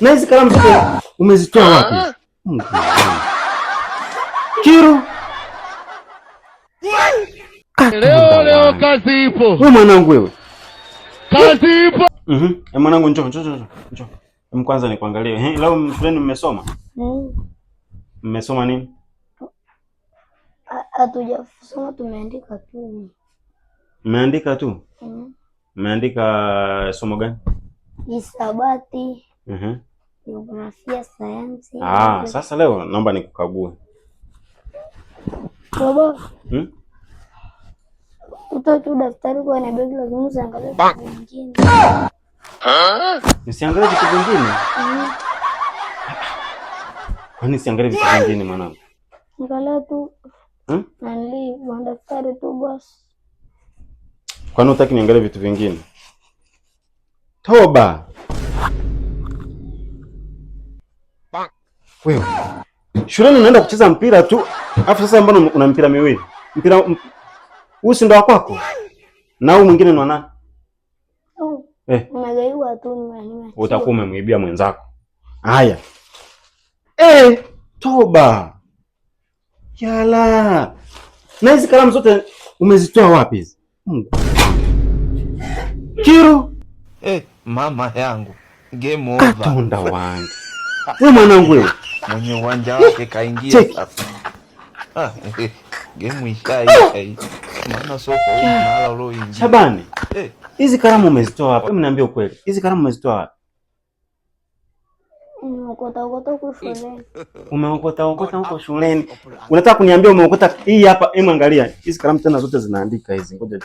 Na hizi kalamu zote umezitoa wapi? Kiru. Leo kazi ipo. Wewe mwanangu wewe. Kazi ipo. Mwanangu njoo. Kwanza nikuangalie. Leo shuleni mmesoma? Mmesoma nini? Hatujasoma, tumeandika tu. Mmeandika tu? Mmeandika somo gani? Hisabati. Jiografia, sayansi. Sasa leo naomba nikukague. Baba. Utatu daftari kwa begi la gumu zangalia vitu vingine. Nisiangalie vitu vingine? Kwani siangalie vitu vingine mwanangu? Angalia tu. Nali daftari tu basi. Kwani hutaki niangalie vitu vingine? Toba. Wewe. Shuleni unaenda kucheza mpira tu. Alafu sasa mbona una mpira miwili? Mpira usi ndo wako? Na huu mwingine ni wa nani? Umegaiwa tu ni. Utakuwa umemwibia mwenzako. Haya. Toba. Yala. Na hizi kalamu zote umezitoa wapi hizi? Kiru. Mama yangu. Game over. Katonda wangu. Wewe mwanangu wewe. Mwenye uwanja wake kaingia sasa. Game ishaisha. Maana soko mahala uloingia. Shabani. Hizi kalamu umezitoa wapi? Hebu niambie ukweli. Hizi kalamu umezitoa wapi? Umeokota huko shuleni. Umeokota huko shuleni. Unataka kuniambia umeokota hii hapa? Hebu angalia. Hizi kalamu tena zote zinaandika hizi. Ngoja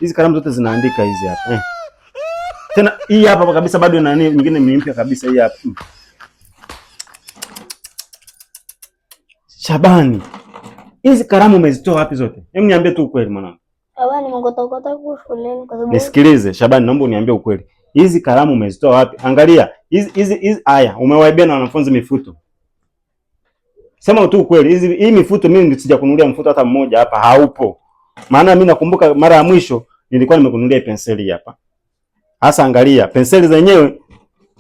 hizi kalamu zote zinaandika hizi hapa. Tena hii hapa kabisa bado na nini nyingine mpya kabisa hii hapa. Shabani. Hizi kalamu umezitoa wapi zote? Hebu niambie tu ukweli mwanangu. Shabani, umeokota huko shuleni kwa sababu. Nisikilize Shabani, naomba uniambie ukweli. Hizi kalamu umezitoa wapi? Angalia. Hizi haya, umewaibia na wanafunzi mifuto. Sema tu ukweli. Hii mifuto mimi sijakununulia mfuto hata mmoja hapa, haupo. Maana mimi nakumbuka mara ya mwisho nilikuwa nimekununulia penseli hapa. Hasa angalia, penseli zenyewe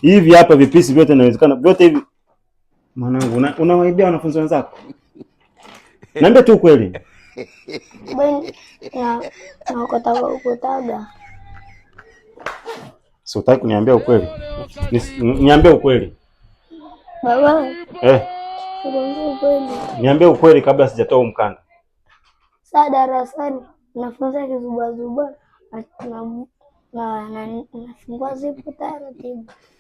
hivi hapa vipisi vyote inawezekana vyote hivi. Mwanangu, unawaibia wanafunzi wenzako. Niambie tu ukweli. Naokotaga. Si utaki kuniambia ukweli? Niambie ukweli. Baba. Niambie ukweli kabla sijatoa mkanda. Saa darasani nafunza kizubazuba na nafungua zipu taratibu.